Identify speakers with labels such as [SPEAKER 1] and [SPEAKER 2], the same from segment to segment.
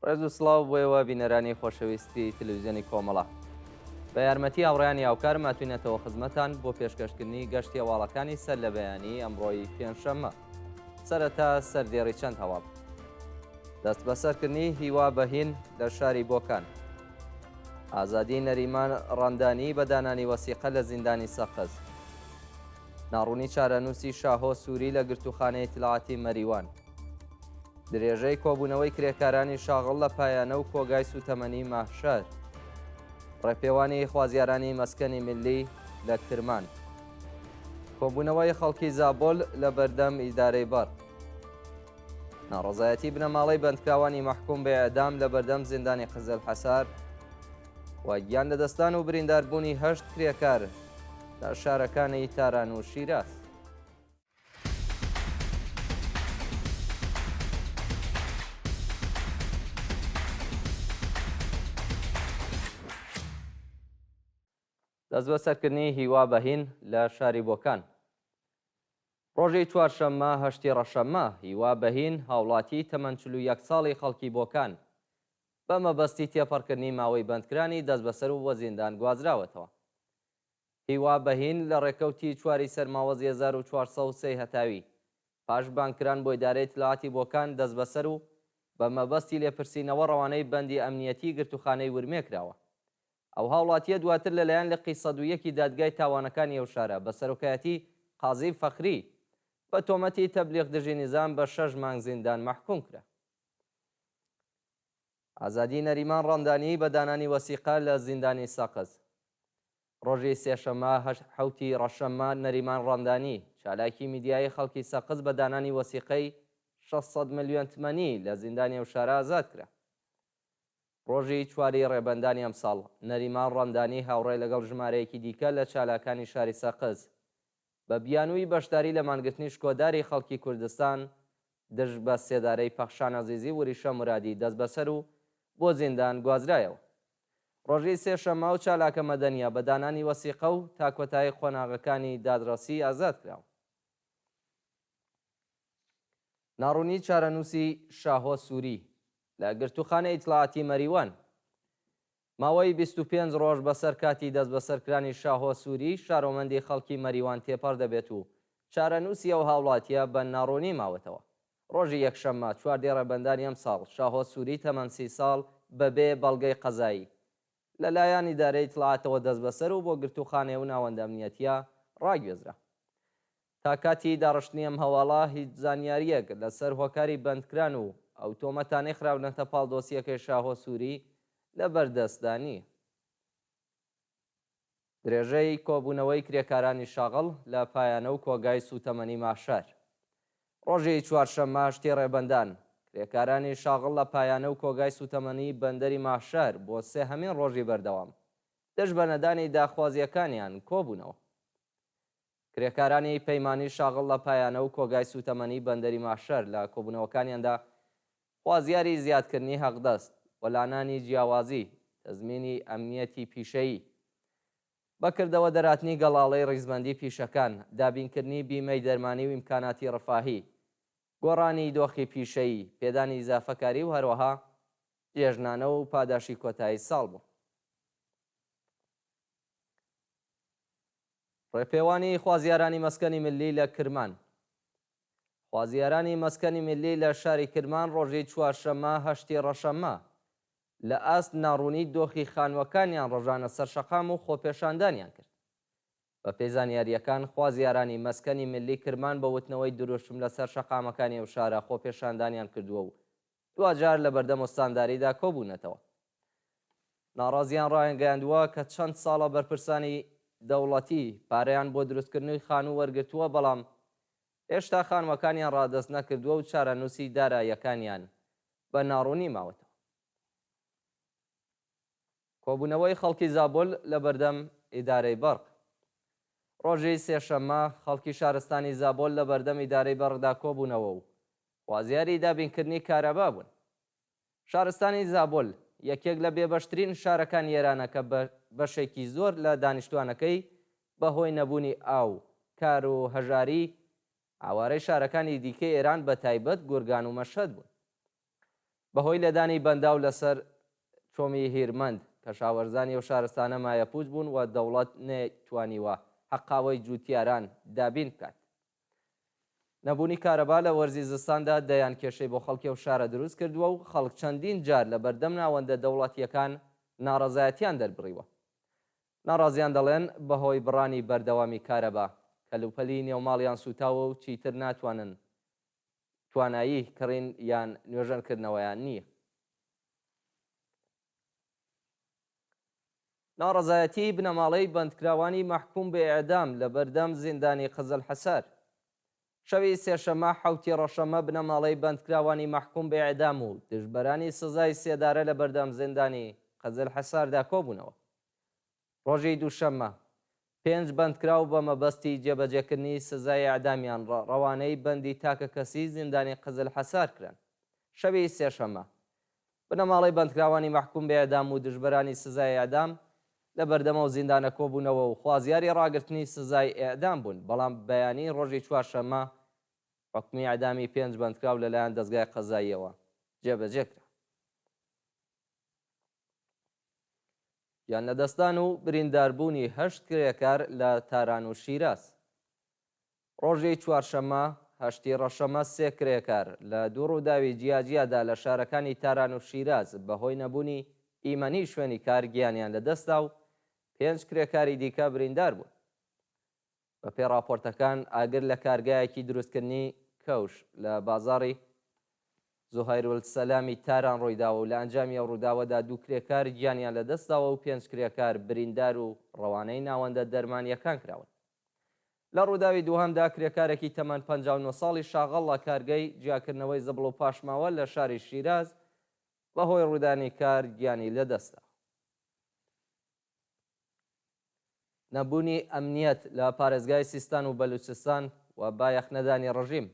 [SPEAKER 1] ڕێز و سڵاو بۆیەوە بینەرانی خۆشەویستی تەلەڤیزیۆنی کۆمەڵە. بە یارمەتی هاوڕێیانی هاوکار ماتوینێتەوە خزمەتان بۆ پێشکەشکردنی گەشتی هەواڵەکانی سەر لە بەیانی ئەمڕۆی پێنجشەممە. سەرەتا سەردێڕی چەند هەواڵ. دەست بەسەرکردنی هیوا بەهین لە شاری بۆکان. ئازادی نەریمان ڕەندانی بە دانانی وەسیقە لە زیندانی سەقز. ناڕوونی چارەنووسی شاهۆ سووری لە گرتوخانەی تڵاعەتی مەریوان. درێژەی کۆبوونەوەی کرێکارانی شاغڵ لە پایانە و کۆگای سوتەمەنی ماهشار. ڕێپێوانی خوازیارانی مەسکەنی ملی لە کرمان. کۆبوونەوەی خەڵکی زابۆل لە بەردەم ئیدارەی بەڕ. ناڕەزایەتی بنەماڵەی بەندکراوانی مەحکوم بە ئەدام لە بەردەم زیندانی قزل حەسار و گیان لەدەستان و برینداربوونی 8 کرێکار لە شارەکانی تاران و شیراز. دەست بەسەرکردنی هیوا بەهین لە شاری بۆکان. ڕۆژی چوارشەممە هەشتی ڕەشەممە هیوا بەهین هاوڵاتی تەمەن 41 ساڵی خەڵکی بۆکان بە مەبەستی تێپەڕکردنی ماوەی بەندکرانی دەست بەسەر و وە زیندان گوازراوەتەوە. هیوا بەهین لە ڕێکەوتی چواری سەرماوەزی 1403 هەتاوی پاش بانکران بۆ ئیدارەی تڵاعەتی بۆکان دەست بەسەر و بە مەبەستی لێپرسینەوە ڕەوانەی بەندی ئەمنیەتی گرتوخانەی ورمێکراوە. ئەو هاوڵاتیە دواتر لەلایەن لە قی 101 دادگای تاوانەکانی ئەو شارە بە سەرۆکایەتی قازی فەخری بە تۆمەتی تەبلیغ دژی نیزام بە 6 مانگ زیندان مەحکوم کرا. ئازادی نەریمان ڕەندانی بە دانانی وەسیقە لە زیندانی سەقز. ڕۆژی سێشەممە حوتی ڕەشەممە نەریمان ڕەندانی چالاکی میدیای خەڵکی سەقز بە دانانی وەسیقەی 600 ملیۆن تمەنی لە زیندانی ئەو شارە ئازاد کرا. ڕۆژی چواری ڕێبەندانی ئەمساڵ نەریمان ڕەندانی هاوڕێ لەگەڵ ژمارەیەکی دیکە لە چالاکانی شاری سەقز بە بیانووی بەشداری لە مانگرتنی شکۆداری خەڵکی کوردستان دژ بە سێدارەی پەخشان عەزیزی وریشە مرادی دەست بەسەر و بۆ زیندان گوازرایەوە. ڕۆژی سێشەممە و چالاکە مەدەنیە بە دانانی وەسیقە و تاکۆتایی خۆناغەکانی دادڕەسی ئازاد کراوە. ناڕوونی چارەنووسی شاهۆ سووری لە گرتوخانەی تڵاعەتی مەریوان. ماوەی 25 ڕۆژ بەسەر کاتی دەست بەسەرکرانی شاهۆ سووری شارۆمەندی خەڵکی مەریوان تێپەڕ دەبێت و چارەنووسی ئەو هاوڵاتیە بە ناڕوونی ماوەتەوە. ڕۆژی یەکشەممە چواردی ڕێبەندانی ئەم ساڵ شاهۆ سووری تەمەن 30 ساڵ بەبێ بەڵگەی قەزایی لەلایەن ئیدارەی تڵاعەتەوە دەست بەسەر و بۆ گرتوخانەی و ناوەندە ئەمنیەتیە ڕاگوێزرا. تا کاتی داڕشتنی ئەم هەواڵە هیچ زانیاریەک لەسەر هۆکاری بەندکران و ئەو تۆمەتانەی خراونەتە پاڵ دۆسیەکەی شاهۆ سووری لە بەردەستدانی. درێژەی کۆبوونەوەی کرێکارانی شاغڵ لە پایانە و کۆگای سوتەمەنی ماشار. ڕۆژی چوارشەممە شتی ڕێبەندان کرێکارانی شاغڵ لە پایانە و کۆگای سوتەمەنی بەندەری ماشار بۆ سێهەمین ڕۆژی بەردەوام دەژ بە نەدانی داخوازیەکانیان کۆبوونەوە. کرێکارانی پەیمانی شاغڵ لە پایانە و کۆگای سوتەمەنی بەندەری ماشەر لە کۆبوونەوەکانیاندا خوازیاری زیادکردنی هەقدەست، وەلانانی جیاوازی، تەزمینی ئەمنیەتی پیشەیی، بەکردەوە دەراتنی گەڵاڵەی ڕیزبەندی پیشەکان، دابینکردنی بیمەی دەرمانی و ئیمکاناتی ڕەفاهی، گۆڕانی دۆخی پیشەیی، پێدانی ئیزافەکاری و هەروەها جێژنانە و پاداشی کۆتایی ساڵ بوو. ڕێپێوانی خوازیارانی مەسکەنی ملی لە کرمان. خوازیارانی مەسکەنی ملی لە شاری کرمان ڕۆژی چوارشەممە هەشتی ڕەشەممە لە ئاست ناڕوونی دۆخی خانووەکانیان ڕۆژانە سەرشەقام و خۆپێشاندانیان کرد. بە پێی زانیاریەکان خوازیارانی مەسکەنی ملی کرمان بە وتنەوەی دروشم لەسەر شەقامەکانی ئەو شارە خۆپێشاندانیان کردووە و دوجار لە بەردەم وەستانداریدا کۆبوونەتەوە. ناڕازیان ڕایەنگەیاندووە کە چەند ساڵە بەرپرسانی دەوڵەتی پارەیان بۆ دروستکردنی خانوو وەرگرتووە، بەڵام هێشتا خانووەکانیان ڕادەست نەکردووە و چارەنووسی داراییەکانیان بە ناڕوونی ماوەتەوە. کۆبوونەوەی خەڵکی زابۆل لە بەردەم ئیدارەی بەڕ. ڕۆژی سێشەممە خەڵکی شارستانی زابۆل لە بەردەم ئیدارەی بەڕدا کۆبوونەوە و خوازیاری دابینکردنی کارەبا بوون. شارستانی زابۆل یەکێک لە بێبەشترین شارەکان ئێرانەکە بەشێکی زۆر لە دانیشتوانەکەی بەهۆی نەبوونی ئاو، کار و هەژاری ئاوارەی شارەکانی دیکەی ئێران بە تایبەت گورگان و مەشهەد بوون. بەهۆی لەدانی بەنداو لەسەر چۆمی هیرمەند کە شاوەرزانی و شارستانە مایەپووت بوون و دەوڵەت نەتوانیوە حەقاوەی جوتیاران دابین بکات. نەبوونی کارەبا لە وەرزی زستاندا دەیان کێشەی بۆ خەڵکی و شارە دروست کردووە و خەڵک چەندین جار لە بەردەم ناوەندە دەوڵەتیەکان ناڕەزایەتیان دەربڕیوە. ناڕازیان دەڵێن بەهۆی بڕانی بەردەوامی کارەبا کەلوپەلی نێوماڵیان سوتاوە و چیتر ناتوانن توانایی کڕین یان نوێژەنکردنەوەیان نییە. ناڕەزایەتی بنەماڵەی بەندکراوانی مەحکوم بە ئێعدام لە بەردەم زیندانی قزل حەسار. شەوی سێشەمە حوتی ڕەشەمە بنەماڵەی بەندکراوانی مەحکوم بە ئێعدام و دژبەرانی سزای سێدارە لە بەردەم زیندانی قزل حەساردا کۆبوونەوە. ڕۆژی دووشەممە 5 بەندکراو بە مەبەستی جێبەجێکردنی سزای ئەعدامیان ڕەوانەی بەندی تاکە کەسی زیندانی قزل حەسار کران. شەوی سێشەممە بنەماڵەی بەندکراوانی مەحکوم بە ئێعدام و دژبەرانی سزای ئەعدام لە بەردەمە و زیندانە کۆبوونەوە و خوازیاری ڕاگررتنی سزای ئێعدام بوون، بەڵام بەیانی ڕۆژی چوارشەممە حکمی ئەعدامی 5 بەندکراو لەلایەن دەستگای قەزاییەوە جێبەجێکرا. یان لەدەستان و برینداربوونی 8 کرێکار لە تاران و شیراز. ڕۆژی چوارشەممە هەشتی ڕەشەمە 3 کرێکار لە دوو ڕووداوی جیاجیادا لە شارەکانی تاران و شیراز بەهۆی نەبوونی ئیمەنی شوێنی کار گیانیان لەدەستا و 5 کرێکاری دیکە بریندار بوون. بە پێی راپۆرتەکان ئاگر لە کارگایەکی دروستکردنی کەوش لە بازاڕی زوهایرولسەلامی تاران ڕۆیداوە و لە ئەنجامی ئەو ڕووداوەدا 2 کرێکار گیانیان لەدەستاوە و 5 کرێکار بریندار و ڕەوانەی ناوەندە دەرمانیەکان کراون. لە ڕووداوی دووهەمدا کرێکارێکی تەمەن 59 ساڵی شاغەڵ لە کارگەی جیاکردنەوەی زەبڵ و پاشماوە لە شاری شیراز بەهۆی ڕوودانی کار گیانی لەدەستا. نەبوونی ئەمنیەت لە پارێزگای سیستان و بەلوچستان و بایەخنەدانی ڕژیم.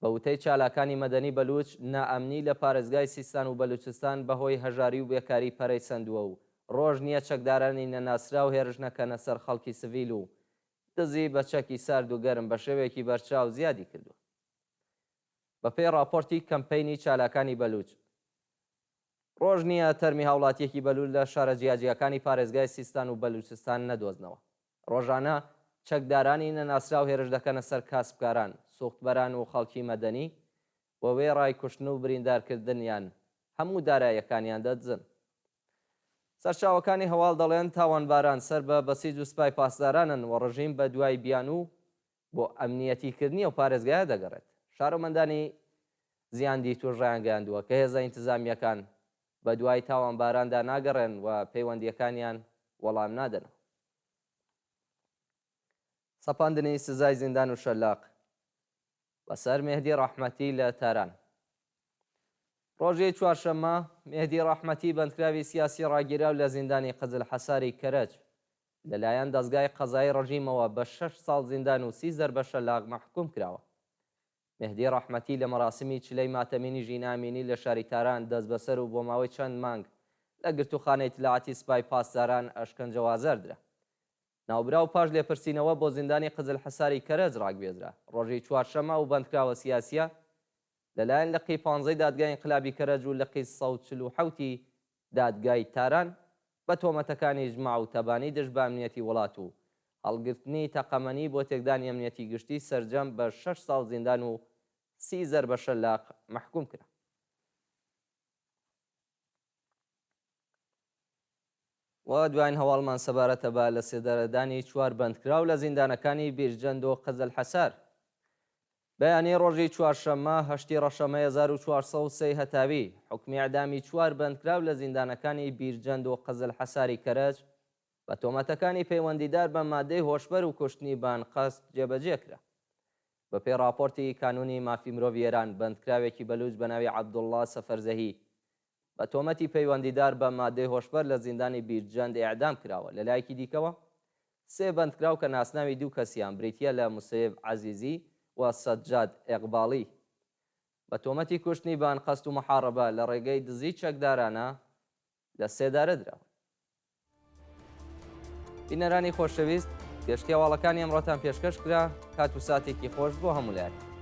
[SPEAKER 1] بە وتەی چالاکانی مەدەنی بەلوچ نائەمنی لە پارێزگای سیستان و بەلوچستان بەهۆی هەژاری و بێکاری پەرەی سندووە و ڕۆژ نییە چەکدارانی نەناسرا و هێرش نەکەنە سەر خەڵکی سڤیل و دزی بە چەکی سارد و گەرم بە شێوەیەکی بەرچاو زیادی کردووە. بە پێی راپۆرتی کەمپەینی چالاکانی بەلوچ ڕۆژ نییە تەرمی هاوڵاتیەکی بەلوول لە شارە جیاجیەکانی پارێزگای سیستان و بەلوچستان نەدۆزنەوە. ڕۆژانە چەکدارانی نەناسرا و هێرش دەکەنە سەر کاسبکاران، سوختبەران و خەڵکی مەدەنی بۆ وێ ڕایکوشتن و بریندارکردنیان هەموو داراییەکانیان دەدزن. سەرچاوەکانی هەواڵ دەڵێن تاوانباران سەر بە بەسیج و سوپای پاسدارانن و ڕژیم بە دوای بیان و بۆ ئەمنیەتیکردنی و پارێزگایە دەگەڕێت. شارۆمەندانی زیاندی توش ڕایانگەاندووە کە هێزە ئینتزامیەکان بە دوای تاوانباراندا ناگەڕێن و پەیوەندیەکانیان وەڵام نادەن. سەپاندنی سزای زیندان و شەلاق بەسەر مێهدی ڕەحمەتی لە تاران. ڕۆژی چوارشەممە مێهدی ڕەحمەتی بەندکراوی سیاسی ڕاگیراو لە زیندانی قزل حەساری کەرەج لەلایەن دەستگای قەزایی ڕژیمەوە بە 6 ساڵ زیندان و 30 زەربە شەلاق مەحکوم کراوە. مێهدی ڕەحمەتی لە مەراسمی چلەی ماتەمینی ژینامینی لە شاری تاران دەست بەسەر و بۆ ماوەی چەند مانگ لە گرتوخانەی تلعاتی سپای پاسداران ئەشکەنجەوازەردرا. ناوبرا و پاش لێپرسینەوە بۆ زیندانی قزل حەساری کەرەج ڕاگوێزرا. ڕۆژی چوارشەممە و بەندکراوە سیاسیە لەلایەن لقی 15 دادگای انقلابی کەرەج و لقی 147 دادگای تاران بە تۆمەتەکانی ژماع و تەبانی دژ بە ئەمنیەتی وڵات و هەڵگرتنی تەقەمەنی بۆ تێکدانی ئەمنیەتی گشتی سەرجەم بە 6 ساڵ زیندان و 30 زەربە شەلاق مەحکوم کرا. و دوایین هەواڵمان سەبارەتە بە لە سێدەرەدانی 4 بەندکراو لە زیندانەکانی بیرجەند و قزل حەسار. بەیانی ڕۆژی چوارشەممە هەشتی ڕەشەمە 1403 هەتاوی حکمی ئەعدامی 4 بەندکراو لە زیندانەکانی بیرجەند و قزل حەساری کەرەج بە تۆمەتەکانی پەیوەندیدار بە مادەی هۆشبەر و کوشتنی بانقەست جێبەجێکرا. بە پێی راپۆرتی کانونی مافی مرۆڤ ئێران بەندکراوێکی بەلوچ بە ناوی عەبدوڵڵا سەفەرزەهی بە تۆمەتی پەیوەندیدار بە مادەی هۆشبەر لە زیندانی بیرجەند ئیعدام کراوە. لە لایەکی دیکەوە 3 بەندکراو کە ناسناوی 2 کەسیان بریتیە لە موسەیب عەزیزی و سەجاد ئێقباڵی بە تۆمەتی کوشتنی بانقەست و محارەبە لە ڕێگەی دزی چەکدارانە لە سێدارە دراوە. بینەرانی خۆشەویست، گەشتی هەواڵەکانی ئەمڕۆتان پێشکەش کرا. کات و ساتێکی خۆش بۆ هەموو لایەک.